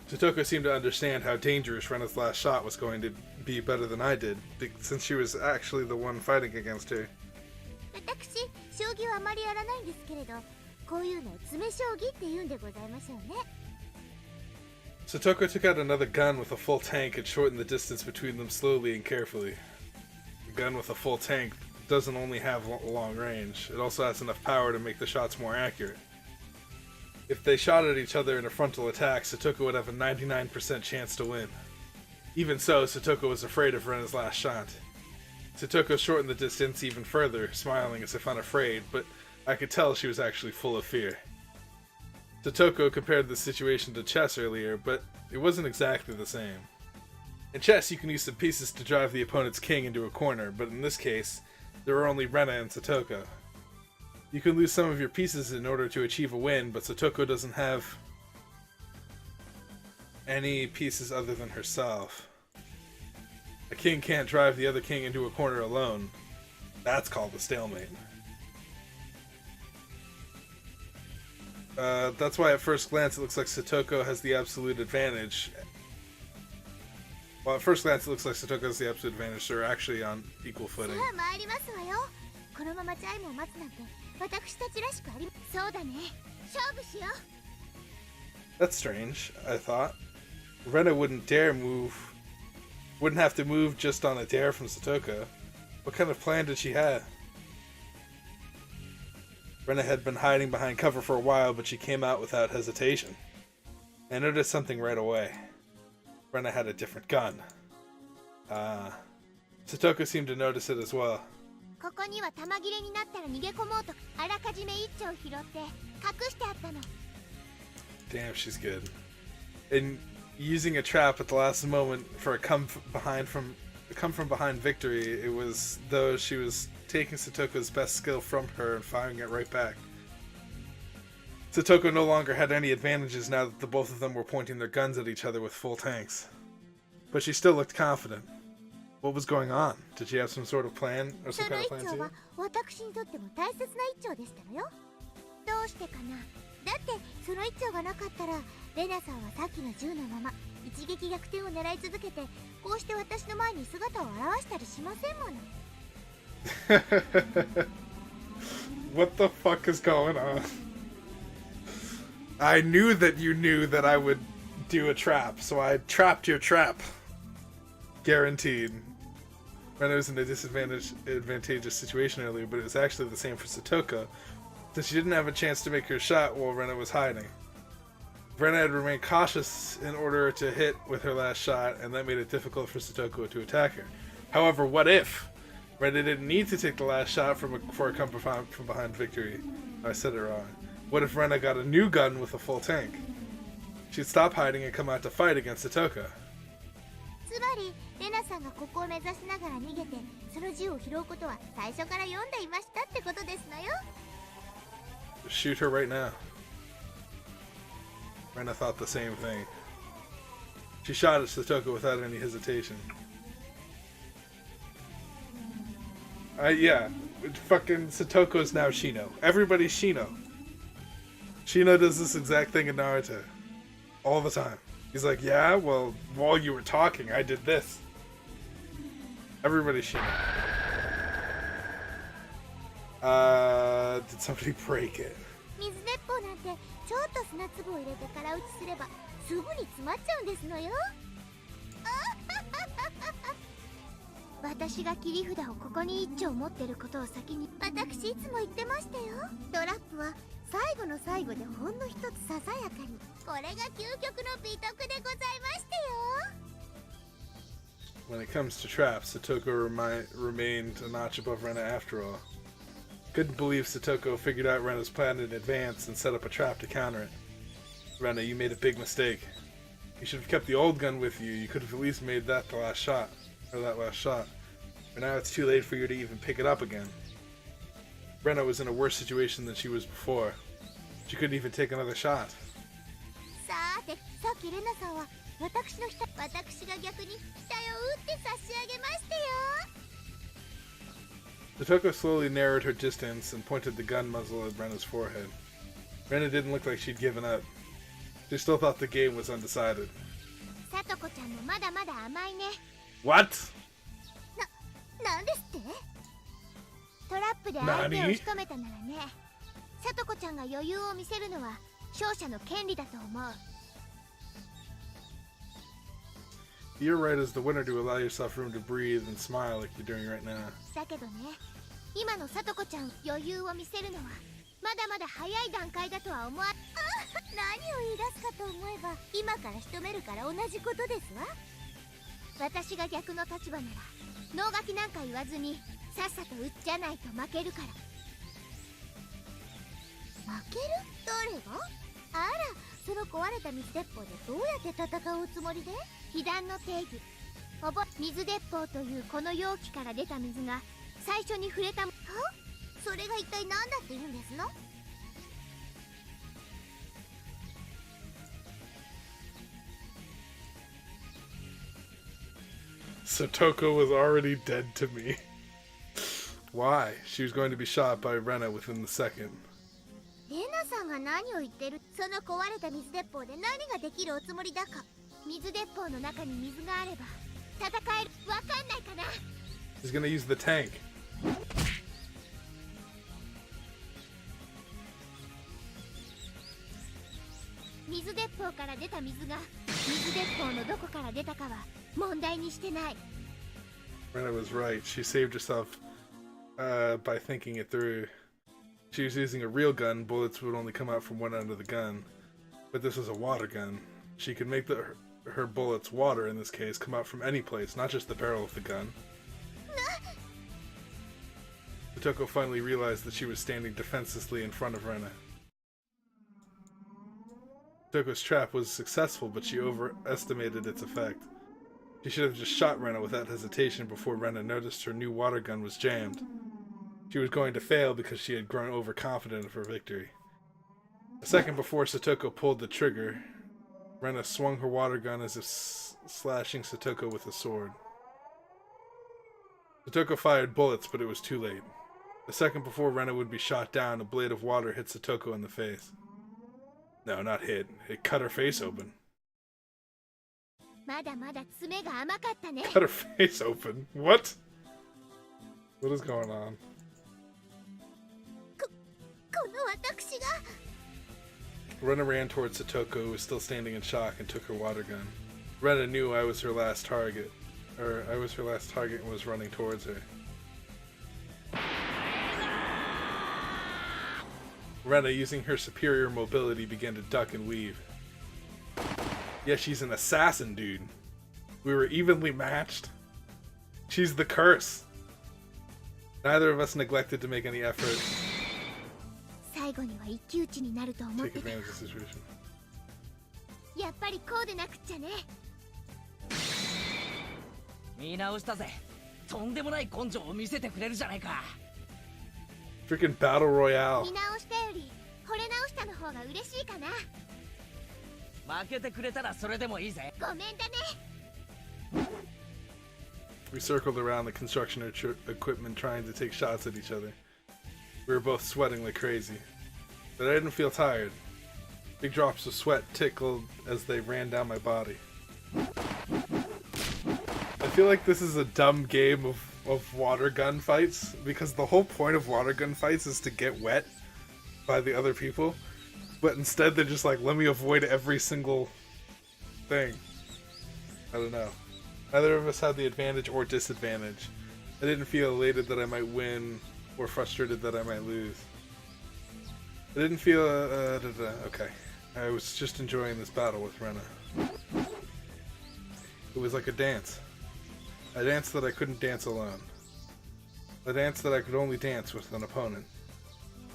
A: Satoko seemed to understand how dangerous Rena's last shot was going to be better than I did, since she was actually the one fighting against her.
B: 私、将棋はあまりやらないんですけれど、こういうのを詰将棋って言うんでございましょうね。
A: Satoko took out another gun with a full tank and shortened the distance between them slowly and carefully. The gun with a full tank doesn't only have long range, it also has enough power to make the shots more accurate. If they shot at each other in a frontal attack, Satoko would have a 99% chance to win. Even so, Satoko was afraid of Rena's last shot. Satoko shortened the distance even further, smiling as if unafraid, but I could tell she was actually full of fear. Satoko compared the situation to chess earlier, but it wasn't exactly the same. In chess, you can use some pieces to drive the opponent's king into a corner, but in this case, there are only Rena and Satoko. You can lose some of your pieces in order to achieve a win, but Satoko doesn't have any pieces other than herself. A king can't drive the other king into a corner alone. That's called a stalemate. That's why at first glance it looks like Satoko has the absolute advantage. Well, at first glance it looks like Satoko has the absolute advantage. They're actually on equal footing. That's strange, I thought. Rena wouldn't have to move just on a dare from Satoko. What kind of plan did she have? Rena had been hiding behind cover for a while, but she came out without hesitation. I noticed something right away. Rena had a different gun. Satoko seemed to notice it as well. Damn, she's good. And using a trap at the last moment for a come from behind victory, it was though she was taking Satoko's best skill from her and firing it right back. Satoko no longer had any advantages now that the both of them were pointing their guns at each other with full tanks. But she still looked confident. What was going on? Did she have some sort of plan or some kind of plan too? What the fuck is going on? I knew that you knew that I would do a trap, so I trapped your trap. Guaranteed. Rena was in a advantageous situation earlier, but it was actually the same for Satoko, since she didn't have a chance to make her shot while Rena was hiding. Rena had remained cautious in order to hit with her last shot, and that made it difficult for Satoko to attack her. However, what if Rena didn't need to take the last shot for a come from behind victory? I said it wrong. What if Rena got a new gun with a full tank? She'd stop hiding and come out to fight against Satoko. Shoot her right now. Rena thought the same thing. She shot at Satoko without any hesitation. Yeah. Fucking Satoko's now Shino. Everybody's Shino. Shino does this exact thing in Naruto. All the time. He's like, yeah, well, while you were talking, I did this. Everybody's Shino. Did somebody break it?
B: ちょっと砂粒を入れてから打ちすればすぐに詰まっちゃうんですのよ。私が切り札をここに一丁持ってることを先に私いつも言ってましたよ。トラップは最後の最後でほんの一つささやかに。これが究極の美徳でございましたよ。
A: When it comes to traps, Satoko remained a notch above Rena after all. Couldn't believe Satoko figured out Rena's plan in advance and set up a trap to counter it. Rena, you made a big mistake. You should have kept the old gun with you. You could have at least made that the last shot. Or that last shot. But now it's too late for you to even pick it up again. Rena was in a worse situation than she was before. She couldn't even take another shot. Satoko slowly narrowed her distance and pointed the gun muzzle at Rena's forehead. Rena didn't look like she'd given up. She still thought the game was undecided. What?
B: なんですって？トラップで相手を仕留めたならね、さとこちゃんが余裕を見せるのは勝者の権利だと思う。
A: You're right as the winner to allow yourself room to breathe and smile like you're doing right now.
B: だけどね、今のさとこちゃん余裕を見せるのはまだまだ早い段階だとは思わ何を言い出すかと思えば今から仕留めるから同じことですわ。私が逆の立場なら能書きなんか言わずにさっさと撃っちゃないと負けるから。負ける？誰が？あら、その壊れた水鉄砲でどうやって戦うおつもりで？被弾の定義水鉄砲というこの容器から出た水が最初に触れたそれが一体何だって言うんですの？Satoko
A: was already dead to me. Why? She was going to be shot by Rena within the second.
B: レナさんが何を言ってる？その壊れた水鉄砲で何ができるおつもりだか。水鉄砲の中に水があれば戦える。わかんないかな。
A: He's gonna use the tank.
B: 水鉄砲から出た水が水鉄砲のどこから出たかは問題にしてない。
A: Rena was right. She saved herself by thinking it through. She was using a real gun. Bullets would only come out from one end of the gun. But this is a water gun. She could make her bullets, water in this case, come out from any place, not just the barrel of the gun. Satoko finally realized that she was standing defenselessly in front of Rena. Satoko's trap was successful, but she overestimated its effect. She should have just shot Rena without hesitation before Rena noticed her new water gun was jammed. She was going to fail because she had grown overconfident of her victory. A second before Satoko pulled the trigger, Rena swung her water gun as if slashing Satoko with a sword. Satoko fired bullets, but it was too late. A second before Rena would be shot down, a blade of water hit Satoko in the face. No, not hit. It cut her face open.
B: まだまだ爪が甘かったね。
A: Cut her face open? What? What is going on?
B: この私が
A: Rena ran towards Satoko, who was still standing in shock, and took her water gun. Rena knew I was her last target. I was her last target and was running towards her. Rena, using her superior mobility, began to duck and weave. Yeah, she's an assassin, dude. We were evenly matched. She's the curse. Neither of us neglected to make any effort.
B: 最後には一騎打ちになると思っ
A: Take
B: てた。
A: advantage of the situation.
B: やっぱりこうでなくっちゃね。
C: 見直したぜ。とんでもない根性を見せてくれるじゃないか。
A: Freaking battle royale.
B: 見直したより惚れ直したの方が嬉しいかな。
C: 負けてくれたらそれでもいいぜ。
B: ごめんだね。
A: We circled around the construction equipment trying to take shots at each other. We were both sweating like crazy. But I didn't feel tired. Big drops of sweat tickled as they ran down my body. I feel like this is a dumb game of water gun fights, because the whole point of water gun fights is to get wet by the other people. But instead they're just like, let me avoid every single thing. I don't know. Neither of us had the advantage or disadvantage. I didn't feel elated that I might win or frustrated that I might lose. I didn't feel, okay. I was just enjoying this battle with Rena. It was like a dance. A dance that I couldn't dance alone. A dance that I could only dance with an opponent.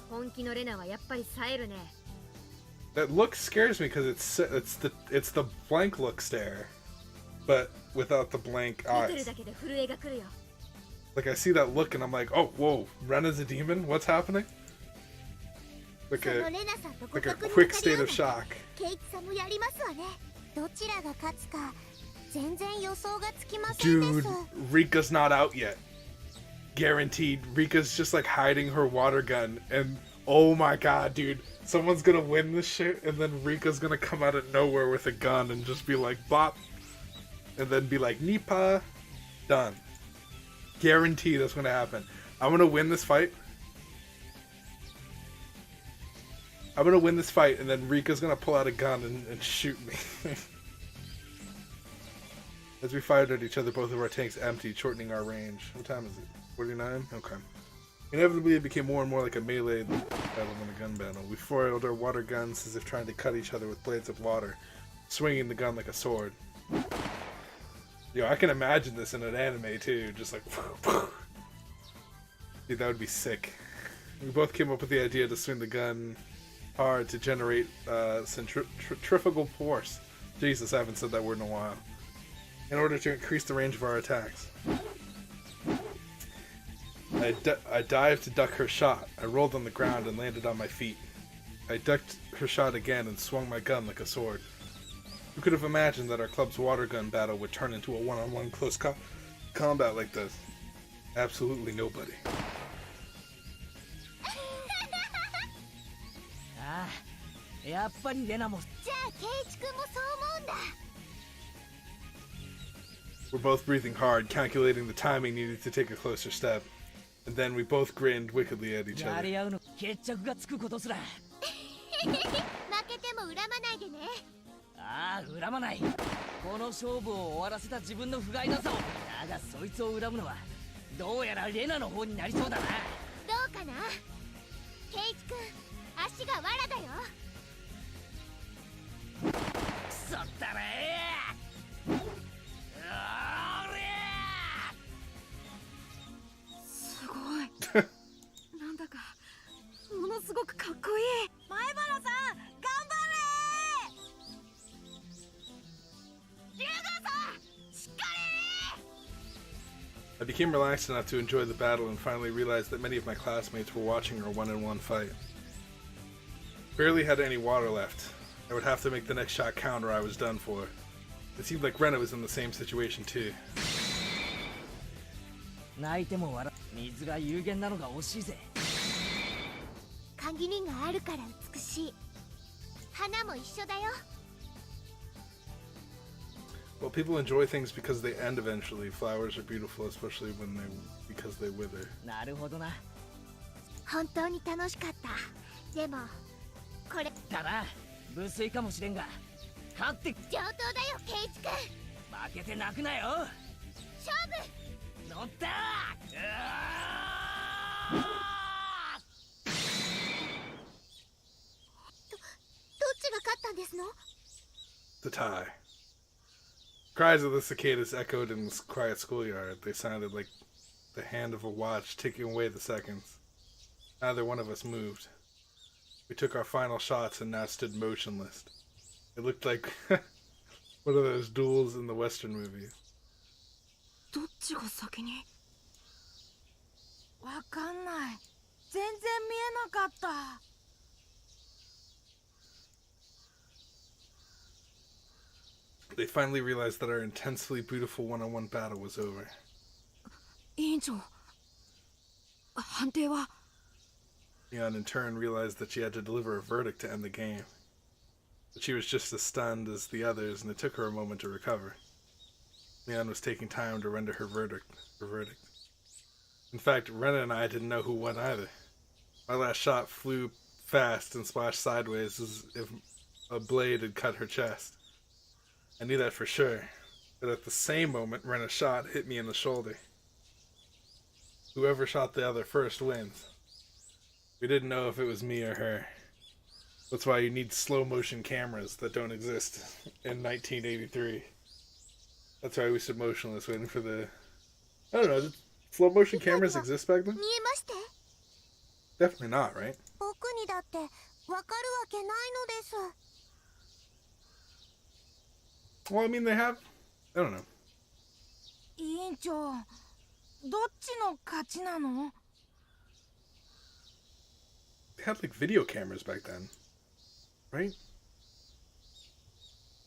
D: 本気のレナはやっぱり冴えるね。
A: That look scares me because it's the blank look stare, but without the blank
D: 見てる
A: eyes.
D: だけで震えが来るよ。
A: Like I see that look and I'm like, oh, whoa, Rena's a demon? What's happening? Like
B: その
A: a
B: レナさんと互
A: like a
B: 角に
A: quick
B: 当たり
A: state
B: 合う
A: of
B: の
A: shock.
B: ケイチさんもやりますわね。どちらが勝つか全然予想がつきませんです。
A: Dude, Rika's not out yet. Guaranteed. Rika's just like hiding her water gun and oh my god, dude. Someone's gonna win this shit and then Rika's gonna come out of nowhere with a gun and just be like, bop. And then be like, Nipa. Done. Guaranteed that's gonna happen. I'm gonna win this fight. I'm gonna win this fight and then Rika's gonna pull out a gun and shoot me. As we fired at each other, both of our tanks emptied, shortening our range. What time is it? 49? Okay. Inevitably, it became more and more like a melee battle than a gun battle. We foiled our water guns as if trying to cut each other with blades of water, swinging the gun like a sword. Yo, I can imagine this in an anime too, just like... Dude, that would be sick. We both came up with the idea to swing the gun hard to generate centrifugal force. Jesus, I haven't said that word in a while. In order to increase the range of our attacks. I dived to duck her shot. I rolled on the ground and landed on my feet. I ducked her shot again and swung my gun like a sword. Who could have imagined that our club's water gun battle would turn into a one-on-one close combat like this? Absolutely nobody. We're both breathing hard, calculating the timing needed to take a closer step. And then we both grinned wickedly at each other.
C: ああ、恨まない。この勝負を終わらせた自分の不甲斐なさを。だがそいつを恨むのはどうやらレナの方になりそうだな。ど
B: うかな？ケイチ君、足が藁だよ。
C: くそったれ
E: すごいなんだかものすごくかっこいい。前原さん頑張れ。
A: I became relaxed enough to enjoy the battle and finally realized that many of my classmates were watching our one-on-one fight. Barely had any water left. I would have to make the next shot count or I was done for. It seemed like Rena was in the same situation too.
C: 泣いても笑う。水が有限なのが惜しいぜ。
B: 限りがあるから美しい。花も一緒だよ。
A: Well, people enjoy things because they end eventually. Flowers are beautiful, especially because they wither.
C: なるほどな。
B: 本当に楽しかった。でもこれ
C: だな。無粋かもしれんが、勝って
B: 上等だよ、ケイチ君。
C: 負けて泣くなよ。
B: 勝負。
C: 乗った。
B: どっちが勝ったんですの？
A: The tie. Cries of the cicadas echoed in the quiet schoolyard. They sounded like the hand of a watch ticking away the seconds. Neither one of us moved. We took our final shots and now stood motionless. It looked like one of those duels in the Western movies.
E: どっちが先に？わかんない。全然見えなかった。
A: They finally realized that our intensely beautiful one-on-one battle was over.
E: 委員長、判定は？
A: Leon in turn realized that she had to deliver a verdict to end the game. But she was just as stunned as the others, and it took her a moment to recover. Leon was taking time to render her verdict. In fact, Rena and I didn't know who won either. My last shot flew fast and splashed sideways as if a blade had cut her chest. I knew that for sure, but at the same moment, Rena's shot hit me in the shoulder. Whoever shot the other first wins. We didn't know if it was me or her. That's why you need slow motion cameras that don't exist in 1983. That's why we stood motionless waiting for the... I don't know, did slow motion cameras exist back then? Definitely not, right?
B: 僕にだってわかるわけないのです。
A: Well, I mean, they have... I don't know.
E: 委員長、どっちの勝ちなの？
A: They had, like, video cameras back then. Right?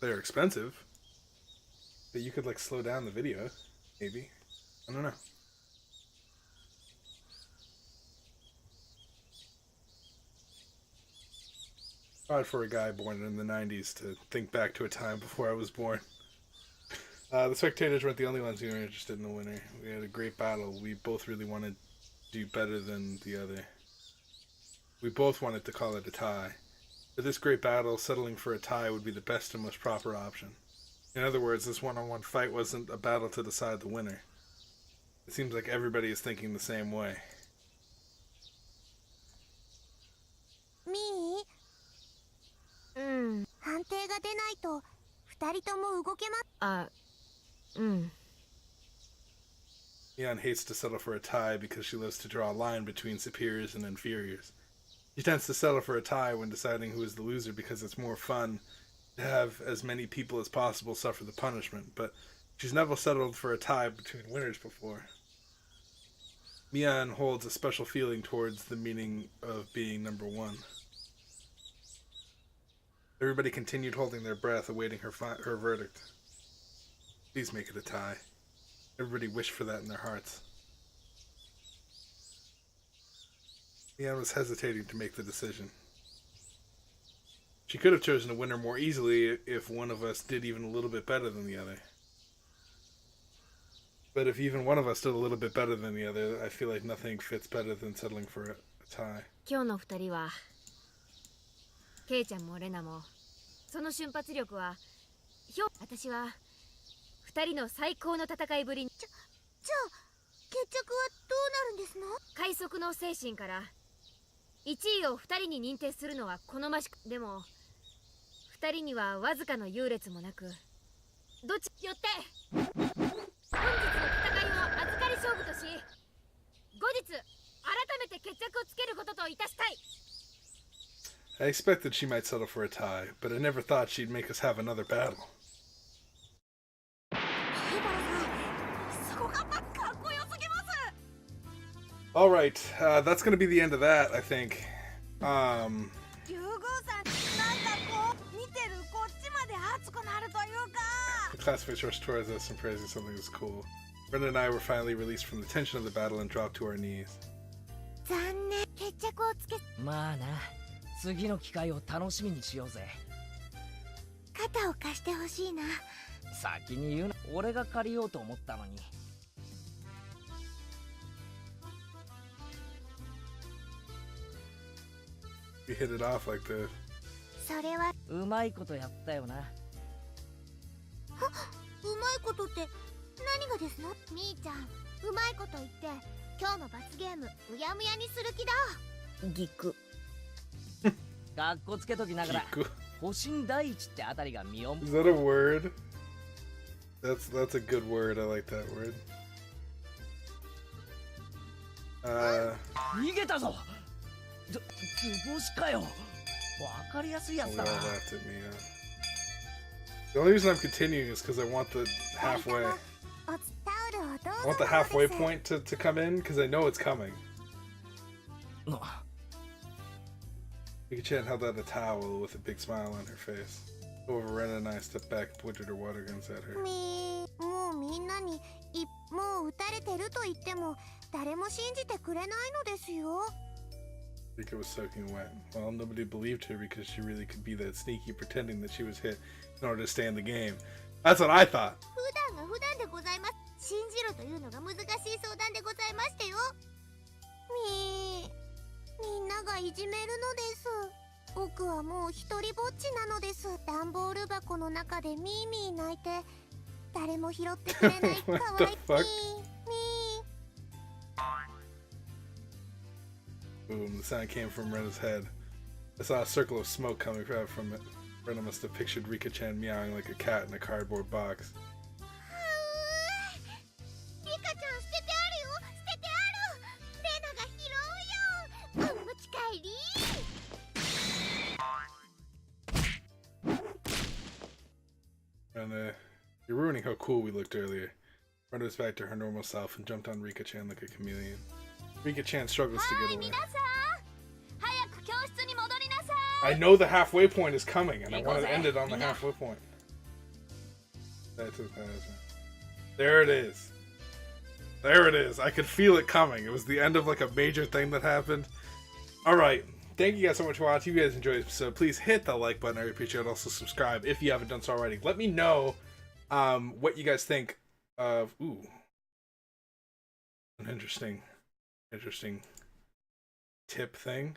A: They're expensive. But you could, like, slow down the video. Maybe. I don't know. Odd for a guy born in the 90s to think back to a time before I was born. The spectators weren't the only ones who were interested in the winner. We had a great battle. We both really wanted to do better than the other. We both wanted to call it a tie. For this great battle, settling for a tie would be the best and most proper option. In other words, this one-on-one fight wasn't a battle to decide the winner. It seems like everybody is thinking the same way.
B: 判定が出ないと二人とも動けま。
D: あ、うん。
A: Mian hates to settle for a tie because she loves to draw a line between superiors and inferiors. She tends to settle for a tie when deciding who is the loser because it's more fun to have as many people as possible suffer the punishment, but she's never settled for a tie between winners before. Mian holds a special feeling towards the meaning of being number one. Everybody continued holding their breath, awaiting her verdict. Please make it a tie. Everybody wished for that in their hearts. Mian was hesitating to make the decision. She could have chosen a winner more easily if one of us did even a little bit better than the other. But if even one of us did a little bit better than the other, I feel like nothing fits better than settling for a tie.
D: 今日の二人はケイちゃんもレナもその瞬発力は私は二人の最高の戦いぶりに
B: じゃあ決着はどうなるんですの？
D: 快速の精神から1位を二人に認定するのは好ましく、でも二人にはわずかの優劣もなく、どっちよって本日の戦いを預かり勝負とし、後日改めて決着をつけることといたしたい。
A: I expected she might settle for a tie, but I never thought she'd make us have another battle. Alright, that's gonna be the end of that, I think. The classmates rushed towards us and praising something was cool. Brenda and I were finally released from the tension of the battle and dropped to our knees.
B: 残念。決着をつけ。
C: まあな、次の機会を楽しみにしようぜ。
B: 肩を貸してほしいな。
C: 先に言うな。俺が借りようと思ったのに。
A: We hit it off like this.
B: それは
C: うまいことやったよな。
B: うまいことって何がですの？みーちゃん、うまいこと言って今日の罰ゲームうやむやにする気だ。ギク。
C: かっこつけときながら保身第一ってあたりが見よ。
A: Is that a word? That's a good word. I like that word.
C: 逃げたぞ。図星かよ。わかりやすいやつだな。
A: Laughed at me. The only reason I'm continuing is because I want the halfway. I want the halfway point to come in because I know it's coming. Mika-chan held out a towel with a big smile on her face. However, Ren and I stepped back and pointed our water guns at her.
B: もうみんなにもう撃たれてると言っても誰も信じてくれないのですよ。
A: Mika was soaking wet. Well, nobody believed her because she really could be that sneaky, pretending that she was hit in order to stay in the game. That's what I thought.
B: 普段が普段でございます。信じるというのが難しい相談でございましてよ。みんながいじめるのです。僕はもう一人ぼっちなのです。段ボール箱の中でミーミー泣いて誰も拾ってくれないかわいいミー。
A: Boom, the sound came from Rena's head. I saw a circle of smoke coming out from it. Rena must have pictured Rika-chan meowing like a cat in a cardboard box.
B: リカちゃん捨ててあるよ。捨ててある。レナが拾うよ。お持ち帰り。
A: And you're ruining how cool we looked earlier. Rena was back to her normal self and jumped on Rika-chan like a chameleon. Rika-chan struggles to get away.
B: 皆さん、早く教室に戻りなさい。
A: I know the halfway point is coming, and I want to end it on the halfway point. There it is. There it is. I could feel it coming. It was the end of like a major thing that happened. Alright. Thank you guys so much for watching. If you guys enjoyed this episode, please hit the like button. I really appreciate it. Also subscribe if you haven't done so already. Let me know what you guys think of... Ooh. An interesting tip thing.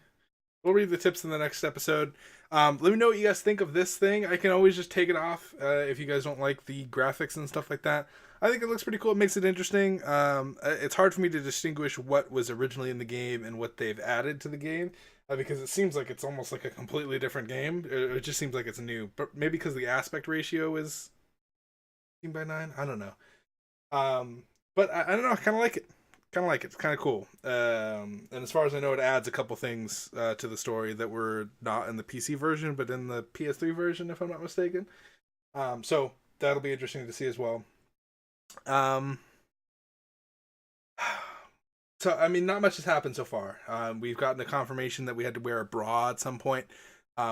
A: We'll read the tips in the next episode. Let me know what you guys think of this thing. I can always just take it off if you guys don't like the graphics and stuff like that. I think it looks pretty cool. It makes it interesting. It's hard for me to distinguish what was originally in the game and what they've added to the game. because it seems like it's almost like a completely different game. It just seems like it's new, but maybe because the aspect ratio is 16:9. I don't know. But I don't know. I kind of like it. Kind of like it. It's kind of cool. And as far as I know, it adds a couple things to the story that were not in the PC version, but in the PS3 version, if I'm not mistaken. So that'll be interesting to see as well. So I mean, not much has happened so far. We've gotten a confirmation that we had to wear a bra at some point,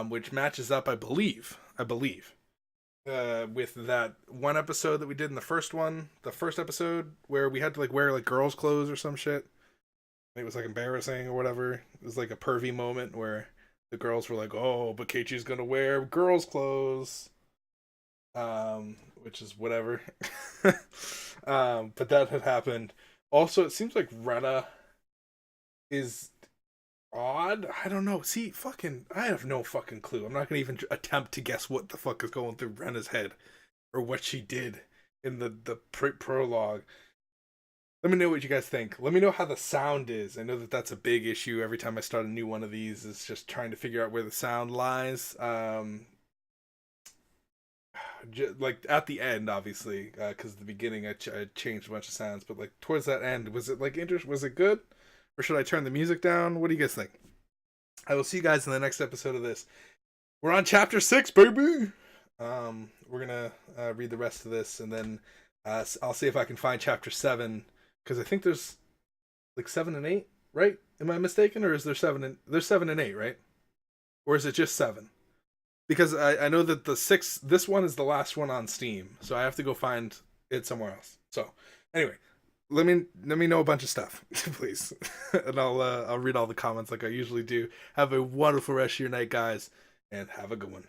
A: which matches up, I believe, with that one episode that we did in the first episode where we had to like wear like girls' clothes or some shit. It was like embarrassing or whatever. It was like a pervy moment where the girls were like, "Oh, but Keiichi's gonna wear girls' clothes," which is whatever. But that had happened. Also, it seems like Rena is odd. I don't know. See, I have no fucking clue. I'm not gonna even attempt to guess what the fuck is going through Rena's head or what she did in the prologue. Let me know what you guys think. Let me know how the sound is. I know that that's a big issue every time I start a new one of these. Is just trying to figure out where the sound lies. Like at the end, obviously, because at the beginning I changed a bunch of sounds, but like towards that end, was it like was it good, or should I turn the music down? What do you guys think? I will see you guys in the next episode of this. We're on chapter 6, baby. We're gonna read the rest of this, and then I'll see if I can find chapter 7, because I think there's like 7 and 8, right? Am I mistaken, or is there 7 there's 7 and 8, right? Or is it just 7? Because I know that this one is the last one on Steam, so I have to go find it somewhere else. So anyway, let me know a bunch of stuff, please, and I'll read all the comments like I usually do. Have a wonderful rest of your night, guys, and have a good one.